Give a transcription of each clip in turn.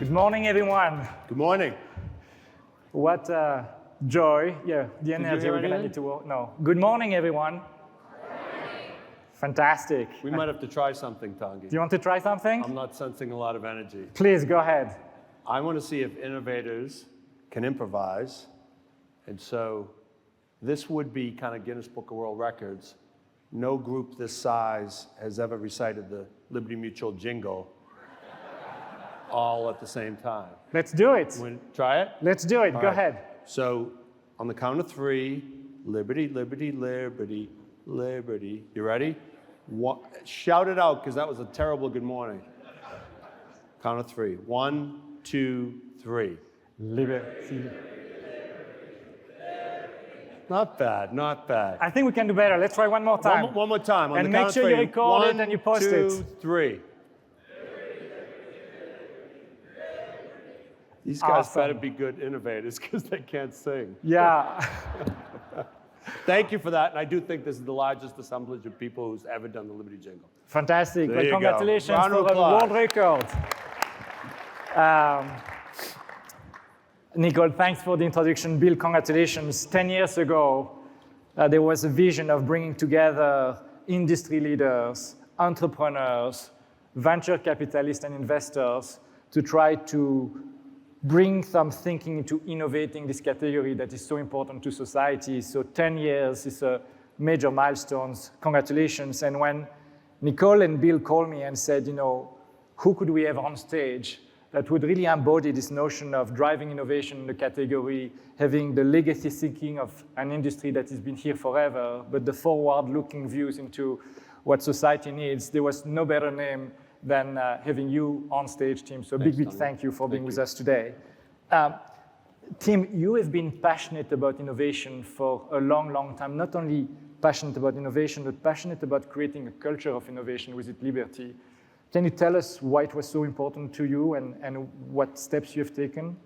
Good morning, everyone. Good morning. What joy. Yeah, the energy we're going to need to work. No. Good morning, everyone. Fantastic. We might have to try something, Tanguy. Do you want to try something? I'm not sensing a lot of energy. Please, go ahead. I want to see if innovators can improvise. And so this would be kind of Guinness Book of World Records. No group this size has ever recited the Liberty Mutual jingle all at the same time. Let's do it. Try it? Let's do it. All Go right. ahead. So on the count of three, liberty, liberty, liberty, liberty. You ready? Shout it out, because that was a terrible good morning. Count of three. 1, 2, 3. Liberty. Not bad, not bad. I think we can do better. Let's try one more time. One more time. On And the make count sure of you three. record it and you post it. 1, 2, 3. These guys Awesome. better be good innovators, because they can't sing. Yeah. Thank you for that. And I do think this is the largest assemblage of people who's ever done the Liberty Jingle. Fantastic. There Well, you go. congratulations Round for of the applause. world record. Nicole, thanks for the introduction. Bill, congratulations. 10 years ago, there was a vision of bringing together industry leaders, entrepreneurs, venture capitalists, and investors to try to bring some thinking into innovating this category that is so important to society. So 10 years is a major milestone. Congratulations. And when Nicole and Bill called me and said, you know, who could we have on stage that would really embody this notion of driving innovation in the category, having the legacy thinking of an industry that has been here forever, but the forward-looking views into what society needs, there was no better name than having you on stage, Tim. So big thank you for being with us today. Tim, you have been passionate about innovation for a long, long time. Not only passionate about innovation, but passionate about creating a culture of innovation with Liberty. Can you tell us why it was so important to you and what steps you have taken?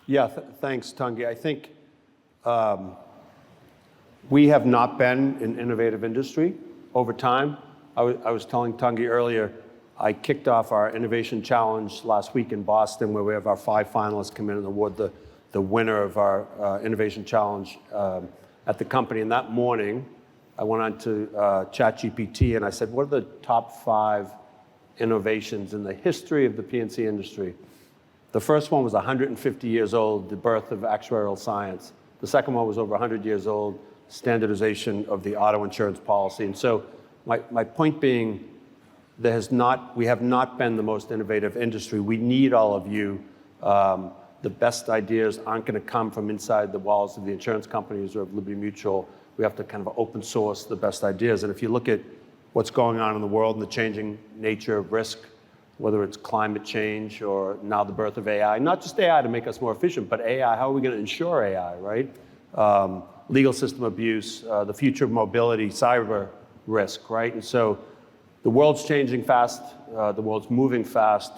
Yeah, thanks, Tanguy. I think we have not been an innovative industry over time. I was telling Tanguy earlier, I kicked off our Innovation Challenge last week in Boston, where we have our 5 finalists come in and award the winner of our Innovation Challenge at the company. And that morning, I went on to ChatGPT and I said, what are the top 5 innovations in the history of the P&C industry? The first one was 150 years old, the birth of actuarial science. The second one was over 100 years old, standardization of the auto insurance policy. And so my point being, we have not been the most innovative industry. We need all of you. The best ideas aren't going to come from inside the walls of the insurance companies or of Liberty Mutual. We have to kind of open source the best ideas. And if you look at what's going on in the world and the changing nature of risk, whether it's climate change or now the birth of AI, not just AI to make us more efficient, but AI, how are we going to insure AI, right? Legal system abuse, the future of mobility, cyber risk, right? And so the world's changing fast, the world's moving fast,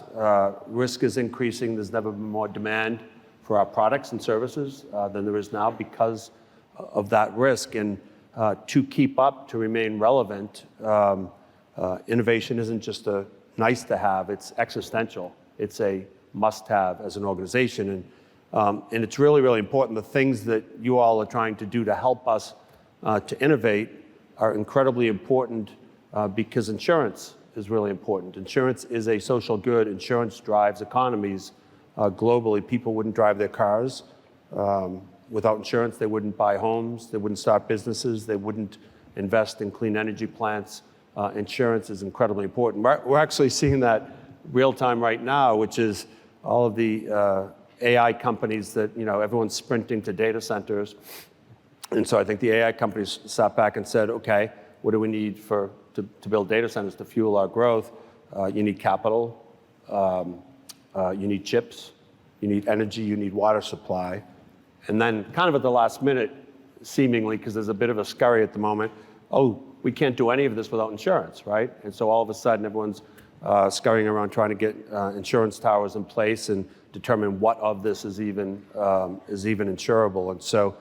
risk is increasing, there's never been more demand for our products and services than there is now because of that risk. And to keep up, to remain relevant, innovation isn't just a nice to have, it's existential. It's a must have as an organization. And it's really, really important. The things that you all are trying to do to help us to innovate are incredibly important because insurance is really important. Insurance is a social good. Insurance drives economies globally. People wouldn't drive their cars. Without insurance, they wouldn't buy homes, they wouldn't start businesses, they wouldn't invest in clean energy plants. Insurance is incredibly important. We're actually seeing that real time right now, which is all of the AI companies that, you know, everyone's sprinting to data centers. And so I think the AI companies sat back and said, okay, what do we need to build data centers to fuel our growth? You need capital, you need chips, you need energy, you need water supply. And then kind of at the last minute, seemingly, because there's a bit of a scurry at the moment, oh, we can't do any of this without insurance, right? And so all of a sudden, everyone's scurrying around trying to get insurance towers in place and determine what of this is even insurable. And so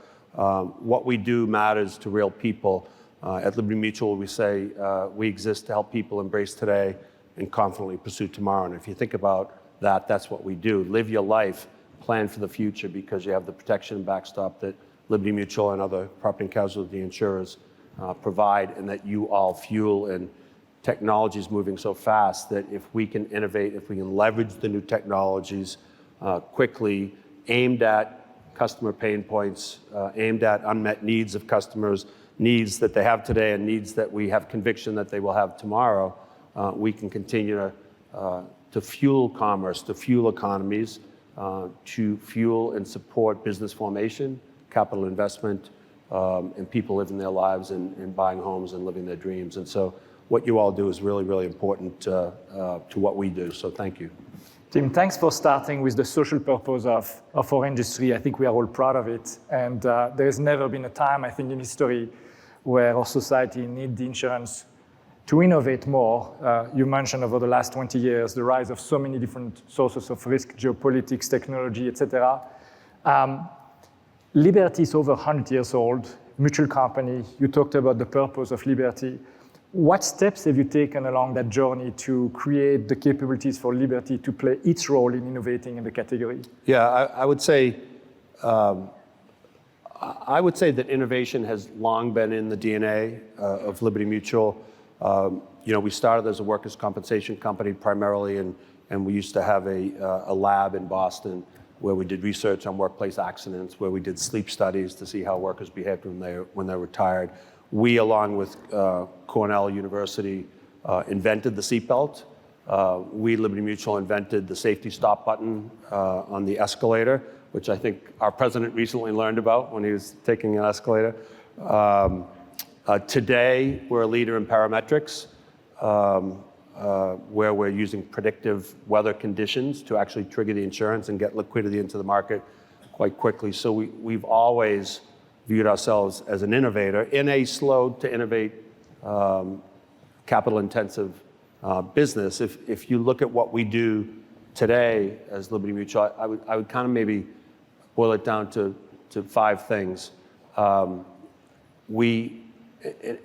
what we do matters to real people. At Liberty Mutual, we say we exist to help people embrace today and confidently pursue tomorrow. And if you think about that, that's what we do. Live your life, plan for the future, because you have the protection and backstop that Liberty Mutual and other property and casualty insurers provide, and that you all fuel. And technology is moving so fast that if we can innovate, if we can leverage the new technologies quickly, aimed at customer pain points, aimed at unmet needs of customers, needs that they have today and needs that we have conviction that they will have tomorrow, we can continue to fuel commerce, to fuel economies, to fuel and support business formation, capital investment, and people living their lives and buying homes and living their dreams. And so what you all do is really, really important to what we do. So thank you. Tim, thanks for starting with the social purpose of our industry. I think we are all proud of it. And there's never been a time, I think, in history where our society needs the insurance to innovate more. You mentioned over the last 20 years the rise of so many different sources of risk, geopolitics, technology, etc. Liberty is over 100 years old, mutual company. You talked about the purpose of Liberty. What steps have you taken along that journey to create the capabilities for Liberty to play its role in innovating in the category? Yeah, I would say that innovation has long been in the DNA of Liberty Mutual. We started as a workers' compensation company primarily, and we used to have a lab in Boston where we did research on workplace accidents, where we did sleep studies to see how workers behaved when they're retired. We, along with Cornell University, invented the seatbelt. We, Liberty Mutual, invented the safety stop button on the escalator, which I think our president recently learned about when he was taking an escalator. Today, we're a leader in parametrics, where we're using predictive weather conditions to actually trigger the insurance and get liquidity into the market quite quickly. So we've always viewed ourselves as an innovator in a slow to innovate, capital-intensive business. If you look at what we do today as Liberty Mutual, I would kind of maybe boil it down to 5 things.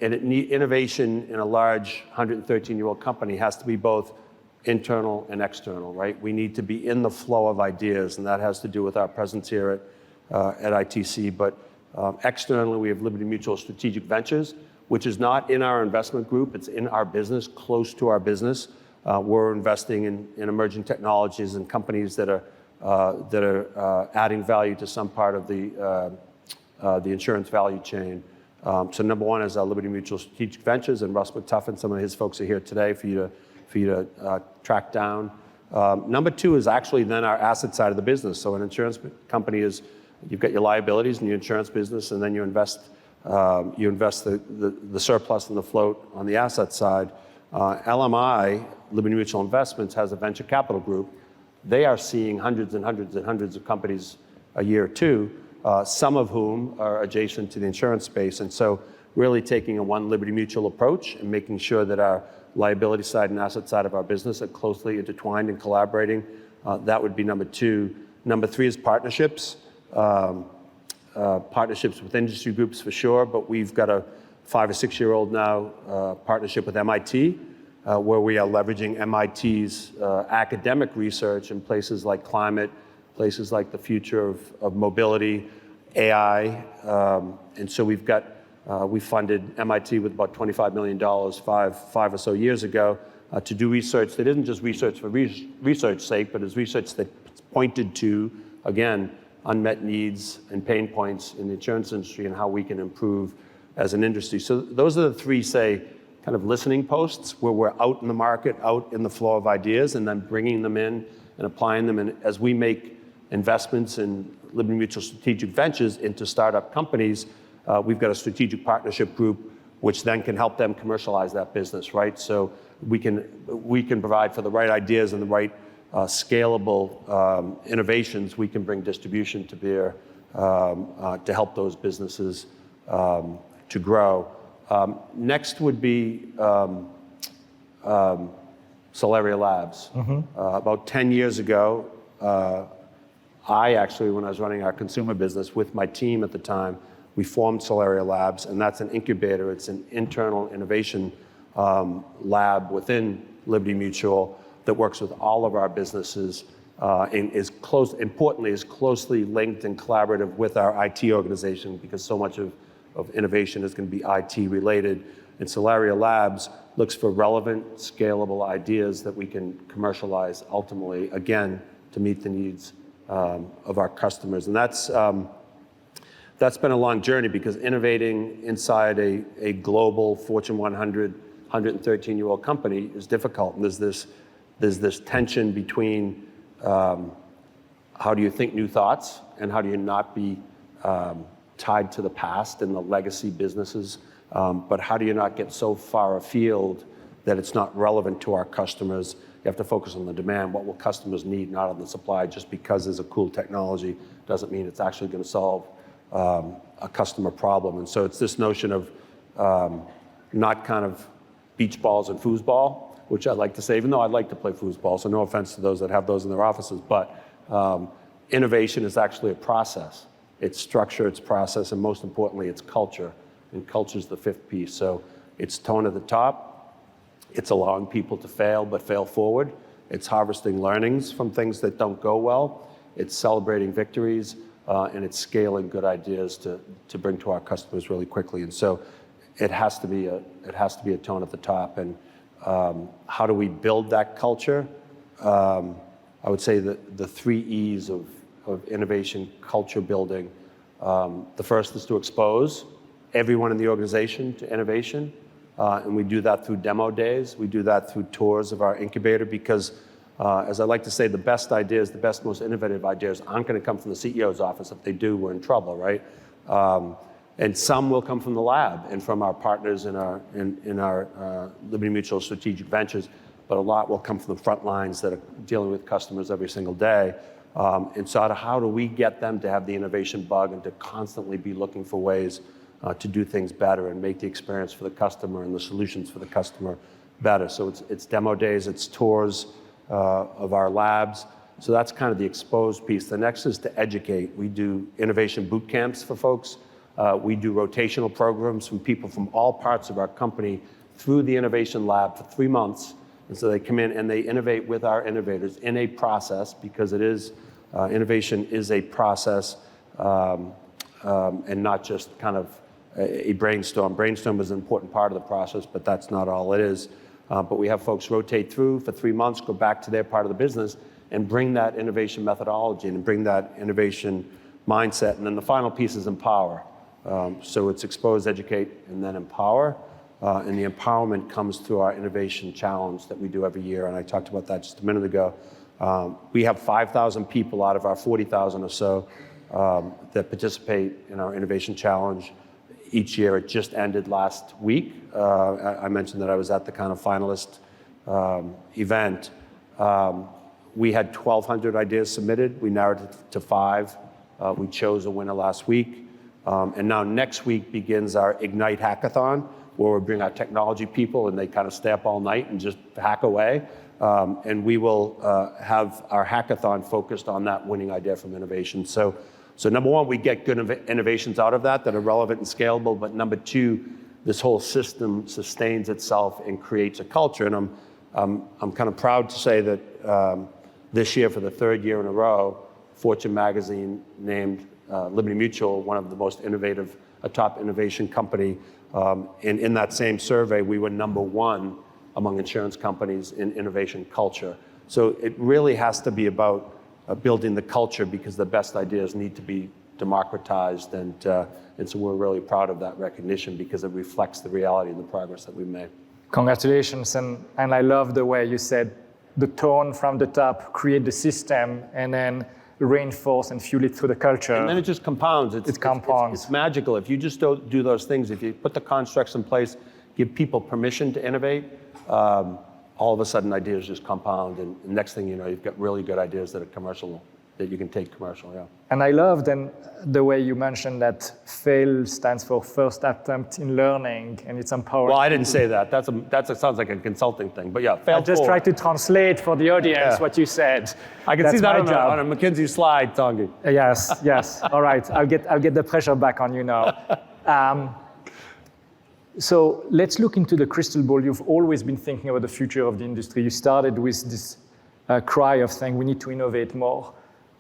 Innovation in a large 113-year-old company has to be both internal and external, right? We need to be in the flow of ideas, and that has to do with our presence here at ITC. But externally, we have Liberty Mutual Strategic Ventures, which is not in our investment group. It's in our business, close to our business. We're investing in emerging technologies and companies that are adding value to some part of the insurance value chain. So number 1 is our Liberty Mutual Strategic Ventures, and Russ McTuffin, some of his folks are here today for you to track down. Number 2 is actually then our asset side of the business. So an insurance company is, you've got your liabilities in your insurance business, and then you invest the surplus and the float on the asset side. LMI, Liberty Mutual Investments, has a venture capital group. They are seeing hundreds and hundreds and hundreds of companies a year or two, some of whom are adjacent to the insurance space. And so really taking a one Liberty Mutual approach and making sure that our liability side and asset side of our business are closely intertwined and collaborating. That would be number 2. Number 3 is partnerships. Partnerships with industry groups for sure, but we've got a 5 or 6 year old now partnership with MIT, where we are leveraging MIT's academic research in places like climate, places like the future of mobility, AI. And so we funded MIT with about $25 million five or so years ago to do research that isn't just research for research's sake, but is research that pointed to, again, unmet needs and pain points in the insurance industry and how we can improve as an industry. So those are the 3, say, kind of listening posts where we're out in the market, out in the flow of ideas, and then bringing them in and applying them. And as we make investments in Liberty Mutual Strategic Ventures into startup companies, we've got a strategic partnership group which then can help them commercialize that business, right? So we can provide for the right ideas and the right scalable innovations. We can bring distribution to bear to help those businesses to grow. Next would be Solaria Labs. About 10 years ago, I actually, when I was running our consumer business with my team at the time, we formed Solaria Labs, and that's an incubator. It's an internal innovation lab within Liberty Mutual that works with all of our businesses and importantly, is closely linked and collaborative with our IT organization, because so much of innovation is going to be IT related. And Solaria Labs looks for relevant, scalable ideas that we can commercialize ultimately, again, to meet the needs of our customers. And that's been a long journey, because innovating inside a global Fortune 100, 113-year-old company is difficult. And there's this tension between how do you think new thoughts and how do you not be tied to the past and the legacy businesses, but how do you not get so far afield that it's not relevant to our customers? You have to focus on the demand. What will customers need, not on the supply. Just because there's a cool technology doesn't mean it's actually going to solve a customer problem. And so it's this notion of not kind of beach balls and foosball, which I like to say, even though I like to play foosball, so no offense to those that have those in their offices, but innovation is actually a process. It's structure, it's process, and most importantly, it's culture. And culture is the fifth piece. So it's tone at the top, it's allowing people to fail, but fail forward. It's harvesting learnings from things that don't go well. It's celebrating victories, and it's scaling good ideas to bring to our customers really quickly. And so it has to be a tone at the top. And how do we build that culture? I would say that the 3 E's of innovation culture building. The first is to expose everyone in the organization to innovation. And we do that through demo days. We do that through tours of our incubator, because as I like to say, the best ideas, the best, most innovative ideas aren't going to come from the CEO's office. If they do, we're in trouble, right? And some will come from the lab and from our partners in our Liberty Mutual Strategic Ventures, but a lot will come from the front lines that are dealing with customers every single day. And so how do we get them to have the innovation bug and to constantly be looking for ways to do things better and make the experience for the customer and the solutions for the customer better? So it's demo days, it's tours of our labs. So that's kind of the exposed piece. The next is to educate. We do innovation boot camps for folks. We do rotational programs from people from all parts of our company through the innovation lab for 3 months. And so they come in and they innovate with our innovators in a process, because it is, innovation is a process and not just kind of a brainstorm. Brainstorm is an important part of the process, but that's not all it is. But we have folks rotate through for 3 months, go back to their part of the business and bring that innovation methodology and bring that innovation mindset. And then the final piece is empower. So it's expose, educate, and then empower. And the empowerment comes through our innovation challenge that we do every year. And I talked about that just a minute ago. We have 5,000 people out of our 40,000 or so that participate in our innovation challenge each year. It just ended last week. I mentioned that I was at the kind of finalist event. We had 1,200 ideas submitted. We narrowed it to 5. We chose a winner last week. And now next week begins our Ignite Hackathon, where we bring our technology people and they kind of stay up all night and just hack away. And we will have our hackathon focused on that winning idea from innovation. So number one, we get good innovations out of that are relevant and scalable. But number two, this whole system sustains itself and creates a culture. And I'm kind of proud to say that this year, for the 3rd year in a row, Fortune magazine named Liberty Mutual one of the most innovative, a top innovation company. And in that same survey, we were number 1 among insurance companies in innovation culture. So it really has to be about building the culture, because the best ideas need to be democratized. And so we're really proud of that recognition, because it reflects the reality and the progress that we've made. Congratulations. And I love the way you said the tone from the top, create the system, and then reinforce and fuel it through the culture. And then it just compounds. It compounds. It's magical. If you just don't do those things, if you put the constructs in place, give people permission to innovate, all of a sudden ideas just compound. And next thing you know, you've got really good ideas that are commercial, that you can take commercial, yeah. And I love then the way you mentioned that FAIL stands for first attempt in learning, and it's empowering. Well, I didn't say that. That sounds like a consulting thing, but yeah, fail. I just tried to translate for the audience what you said. I can see that on a McKinsey slide, Tanguy. Yes. All right, I'll get the pressure back on you now. So let's look into the crystal ball. You've always been thinking about the future of the industry. You started with this cry of saying we need to innovate more.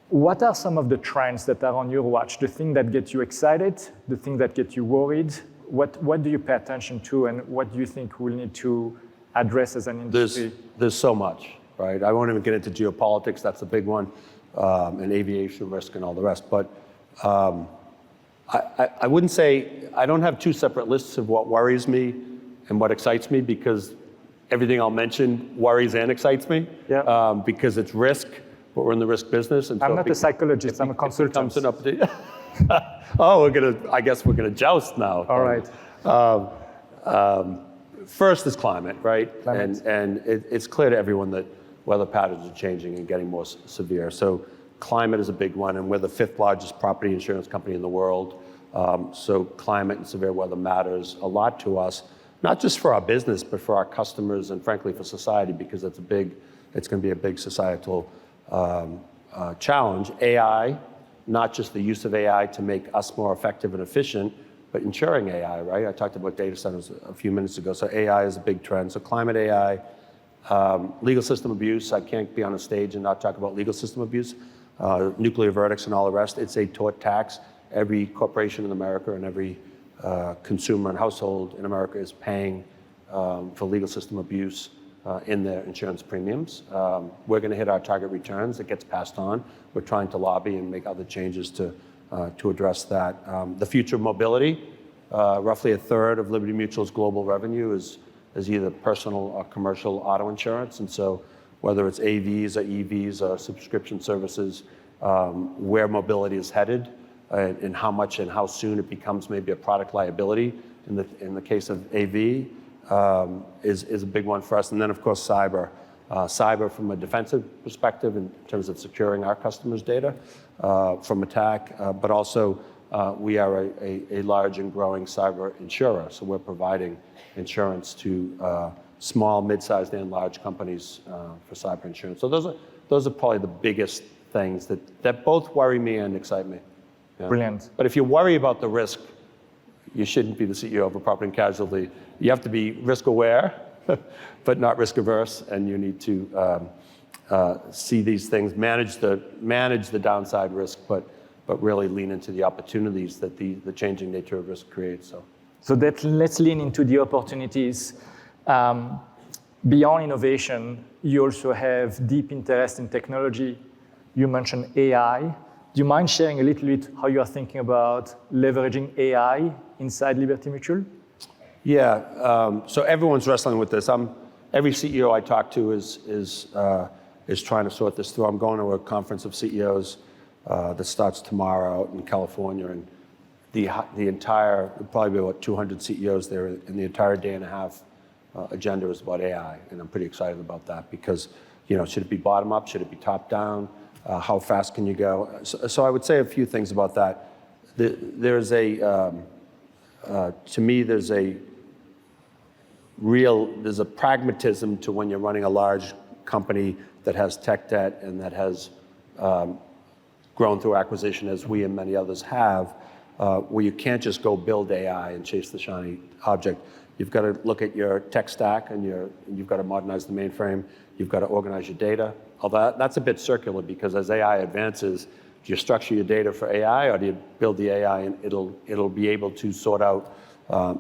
What are some of the trends that are on your watch? The thing that get you excited, the thing that get you worried? What do you pay attention to, and what do you think we'll need to address as an industry? There's so much, right? I won't even get into geopolitics, that's a big one, and aviation risk and all the rest. But I wouldn't say, I don't have two separate lists of what worries me and what excites me, because everything I'll mention worries and excites me, because it's risk, but we're in the risk business. And I'm so not a psychologist, I'm a consultant. I guess we're gonna joust now. All right. First is climate, right? Climate. And it's clear to everyone that weather patterns are changing and getting more severe. So climate is a big one, and we're the 5th largest property insurance company in the world. So climate and severe weather matters a lot to us, not just for our business, but for our customers and frankly for society, because it's going to be a big societal challenge. AI, not just the use of AI to make us more effective and efficient, but ensuring AI, right? I talked about data centers a few minutes ago. So AI is a big trend. So climate AI, legal system abuse. I can't be on a stage and not talk about legal system abuse, nuclear verdicts and all the rest. It's a tort tax. Every corporation in America and every consumer and household in America is paying for legal system abuse in their insurance premiums. We're going to hit our target returns. It gets passed on. We're trying to lobby and make other changes to address that. The future of mobility, roughly a third of Liberty Mutual's global revenue is either personal or commercial auto insurance. And so whether it's AVs or EVs or subscription services, where mobility is headed and how much and how soon it becomes maybe a product liability in the case of AV, is a big one for us. And then, of course, cyber. Cyber from a defensive perspective in terms of securing our customers' data from attack, but also we are a large and growing cyber insurer. So we're providing insurance to small, mid-sized, and large companies for cyber insurance. So those are probably the biggest things that both worry me and excite me. Yeah. Brilliant. But if you worry about the risk, you shouldn't be the CEO of a property and casualty. You have to be risk aware, but not risk averse, and you need to see these things, manage the downside risk, but really lean into the opportunities that the changing nature of risk creates. So let's lean into the opportunities. Beyond innovation, you also have deep interest in technology. You mentioned AI. Do you mind sharing a little bit how you are thinking about leveraging AI inside Liberty Mutual? Yeah, so everyone's wrestling with this. Every CEO I talk to is trying to sort this through. I'm going to a conference of CEOs that starts tomorrow out in California, and the entire, probably be about 200 CEOs there, and the entire day and a half agenda is about AI, and I'm pretty excited about that because, should it be bottom up, should it be top down? How fast can you go? So I would say a few things about that. There's a pragmatism to when you're running a large company that has tech debt and that has grown through acquisition, as we and many others have, where you can't just go build AI and chase the shiny object. You've got to look at your tech stack and you've got to modernize the mainframe. You've got to organize your data. Although that's a bit circular because as AI advances, do you structure your data for AI or do you build the AI and it'll be able to sort out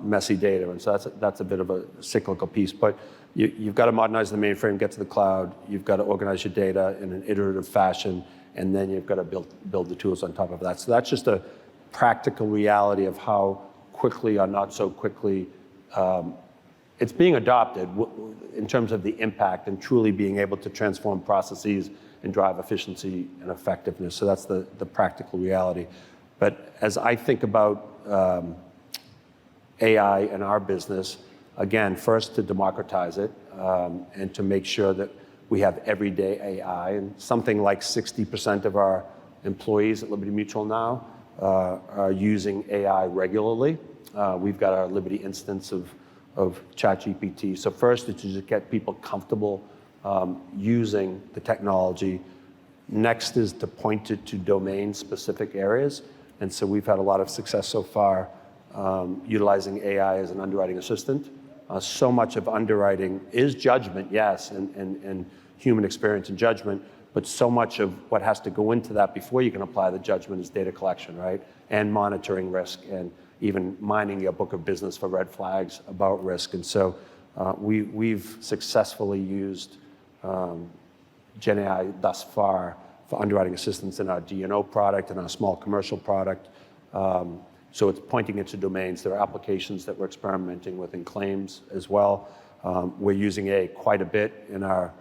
messy data? And so that's a bit of a cyclical piece. But you've got to modernize the mainframe, get to the cloud. You've got to organize your data in an iterative fashion, and then you've got to build the tools on top of that. So that's just a practical reality of how quickly or not so quickly it's being adopted in terms of the impact and truly being able to transform processes and drive efficiency and effectiveness. So that's the practical reality. But as I think about AI in our business, again, first to democratize it and to make sure that we have everyday AI. And something like 60% of our employees at Liberty Mutual now are using AI regularly. We've got our Liberty instance of ChatGPT. So first is to just get people comfortable using the technology. Next is to point it to domain-specific areas. And so we've had a lot of success so far utilizing AI as an underwriting assistant So much of underwriting is judgment, yes, and human experience and judgment, but so much of what has to go into that before you can apply the judgment is data collection, right? And monitoring risk, and even mining your book of business for red flags about risk. And so we've successfully used Gen AI thus far for underwriting assistance in our D&O product and our small commercial product. So it's pointing into domains. There are applications that we're experimenting with in claims as well. We're using AI quite a bit in our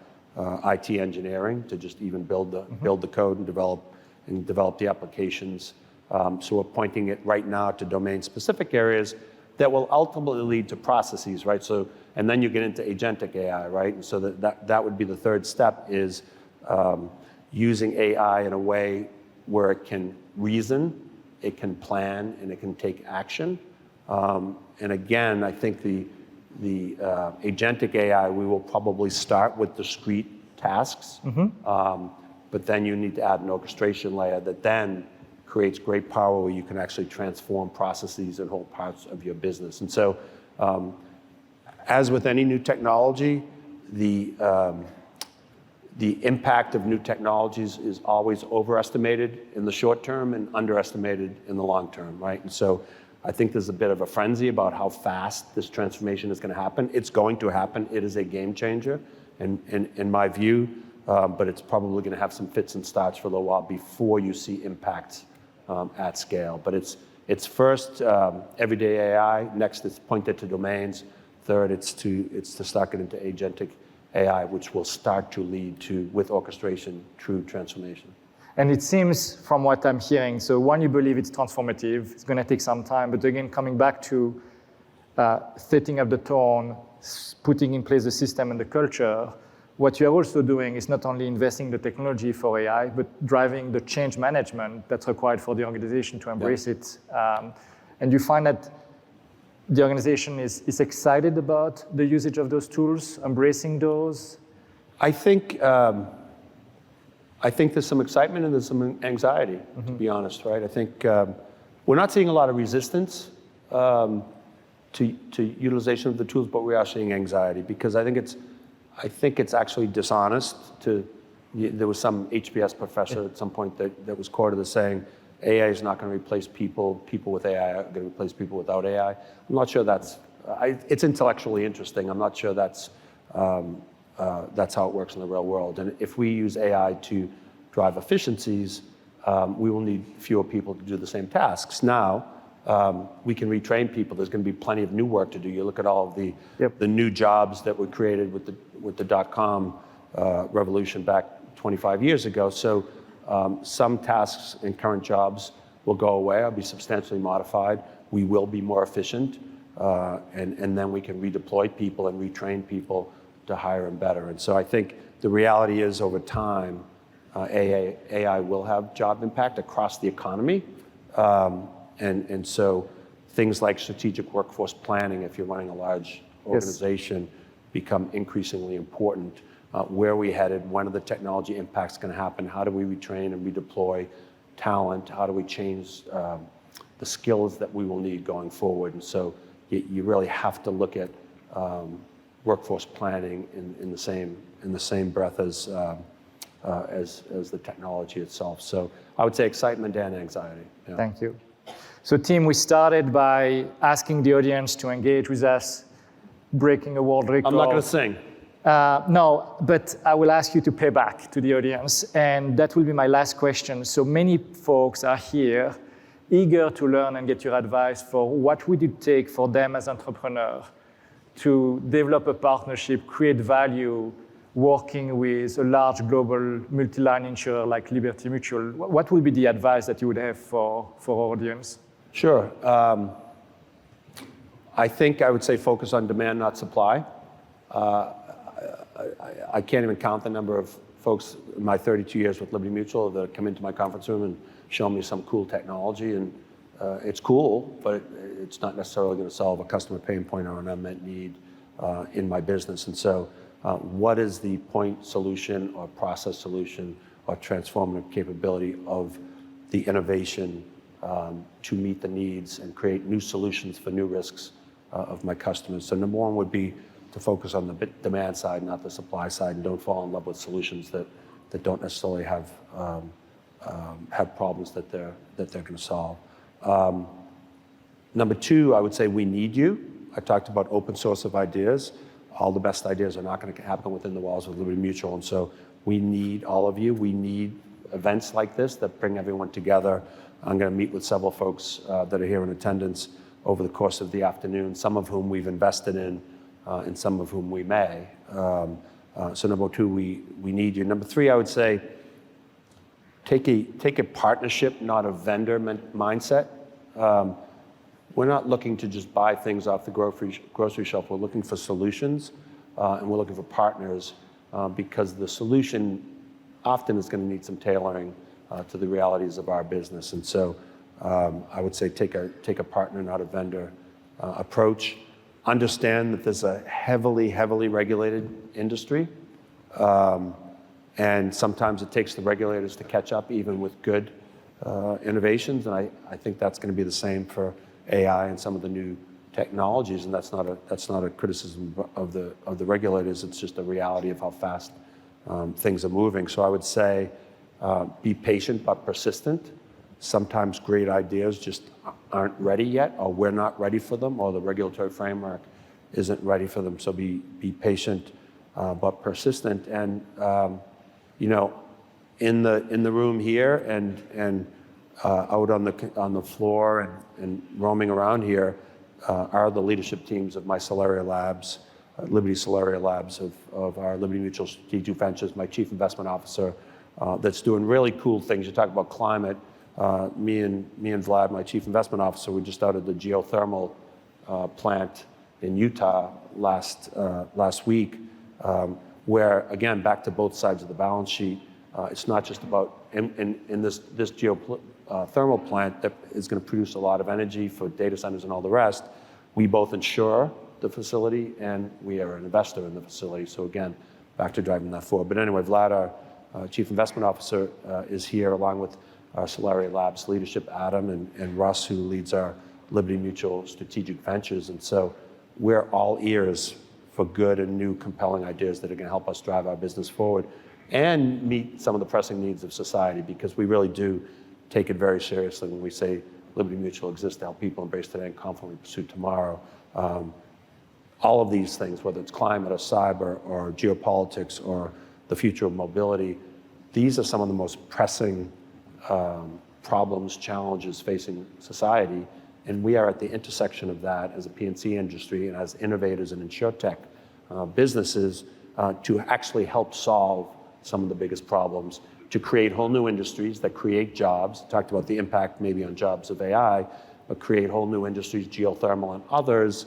IT engineering to just even build the code and develop the applications. So we're pointing it right now to domain-specific areas that will ultimately lead to processes, right? So, and then you get into agentic AI, right? And so that would be the third step, is using AI in a way where it can reason, it can plan, and it can take action. And again, I think the agentic AI, we will probably start with discrete tasks, but then you need to add an orchestration layer that then creates great power where you can actually transform processes and whole parts of your business. And so, as with any new technology, the impact of new technologies is always overestimated in the short term and underestimated in the long term, right? And so I think there's a bit of a frenzy about how fast this transformation is going to happen. It's going to happen. It is a game changer, in my view, but it's probably going to have some fits and starts for a little while before you see impacts at scale. But it's first everyday AI. Next, it's pointed to domains. Third, it's to start getting into agentic AI, which will start to lead to, with orchestration, true transformation. And it seems, from what I'm hearing, so one, you believe it's transformative, it's going to take some time, but again, coming back to setting up the tone, putting in place the system and the culture, what you're also doing is not only investing in the technology for AI, but driving the change management that's required for the organization to embrace it. And you find that the organization is excited about the usage of those tools, embracing those? I think there's some excitement and there's some anxiety, to be honest, right? I think we're not seeing a lot of resistance to utilization of the tools, but we are seeing anxiety, because I think it's actually dishonest to. There was some HBS professor at some point that was quoted as saying, AI is not going to replace people. People with AI are going to replace people without AI. I'm not sure that's. It's intellectually interesting. I'm not sure that's how it works in the real world. And if we use AI to drive efficiencies, we will need fewer people to do the same tasks. Now, we can retrain people. There's going to be plenty of new work to do. You look at all of the new jobs that were created with the .com revolution back 25 years ago. So some tasks in current jobs will go away or be substantially modified. We will be more efficient, and then we can redeploy people and retrain people to hire them better. And so I think the reality is, over time, AI will have job impact across the economy. And so things like strategic workforce planning, if you're running a large organization, become increasingly important. Where are we headed? When are the technology impacts going to happen? How do we retrain and redeploy talent? How do we change the skills that we will need going forward? And so you really have to look at workforce planning in the same breath as the technology itself. So I would say excitement and anxiety. Yeah. Thank you. So Tim, we started by asking the audience to engage with us, breaking a world record. I'm not going to sing. No, but I will ask you to pay back to the audience, and that will be my last question. So many folks are here eager to learn and get your advice for what would it take for them as entrepreneurs to develop a partnership, create value, working with a large global multi-line insurer like Liberty Mutual. What would be the advice that you would have for our audience? Sure. I think I would say focus on demand, not supply. I can't even count the number of folks in my 32 years with Liberty Mutual that come into my conference room and show me some cool technology. And it's cool, but it's not necessarily going to solve a customer pain point or an unmet need in my business. And so what is the point solution or process solution or transformative capability of the innovation to meet the needs and create new solutions for new risks of my customers. So number one would be to focus on the demand side, not the supply side, and don't fall in love with solutions that don't necessarily have problems that they're going to solve. Number two, I would say we need you. I talked about open source of ideas. All the best ideas are not going to happen within the walls of Liberty Mutual, and so we need all of you. We need events like this that bring everyone together. I'm going to meet with several folks that are here in attendance over the course of the afternoon, some of whom we've invested in, and some of whom we may. So number two, we need you. Number three, I would say, take a partnership, not a vendor mindset. We're not looking to just buy things off the grocery shelf. We're looking for solutions, and we're looking for partners, because the solution often is going to need some tailoring to the realities of our business. And so I would say take a partner, not a vendor approach. Understand that there's a heavily regulated industry, and sometimes it takes the regulators to catch up even with good innovations, and I think that's going to be the same for AI and some of the new technologies, and that's not a criticism of the regulators. It's just a reality of how fast things are moving. So I would say be patient but persistent. Sometimes great ideas just aren't ready yet, or we're not ready for them, or the regulatory framework isn't ready for them. So be patient but persistent. And you know, in the room here and out on the floor and roaming around here are the leadership teams of my Solaria Labs, Liberty Solaria Labs of our Liberty Mutual Strategic Ventures, my chief investment officer that's doing really cool things. You talk about climate. Me and Vlad, my chief investment officer, we just out at the geothermal plant in Utah last week, where again, back to both sides of the balance sheet. It's not just about in this geothermal plant that is going to produce a lot of energy for data centers and all the rest. We both insure the facility and we are an investor in the facility. So again, back to driving that forward. But anyway, Vlad, our chief investment officer, is here along with our Solaria Labs leadership, Adam and Russ, who leads our Liberty Mutual Strategic Ventures. And so we're all ears for good and new compelling ideas that are going to help us drive our business forward and meet some of the pressing needs of society, because we really do take it very seriously when we say Liberty Mutual exists to help people embrace today and confidently pursue tomorrow. All of these things, whether it's climate or cyber or geopolitics or the future of mobility, these are some of the most pressing problems, challenges facing society. And we are at the intersection of that as a P&C industry and as innovators and insurtech businesses to actually help solve some of the biggest problems, to create whole new industries that create jobs. Talked about the impact maybe on jobs of AI, but create whole new industries, geothermal and others,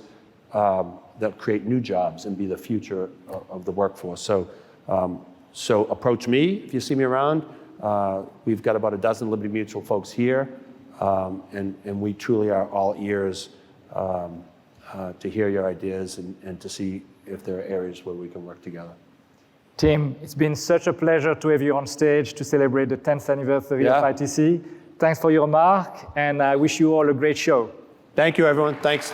that create new jobs and be the future of the workforce. So approach me if you see me around. We've got about a dozen Liberty Mutual folks here, and we truly are all ears to hear your ideas and to see if there are areas where we can work together. Tim, it's been such a pleasure to have you on stage to celebrate the 10th anniversary of ITC. Thanks for your remark, and I wish you all a great show. Thank you, everyone. Thanks.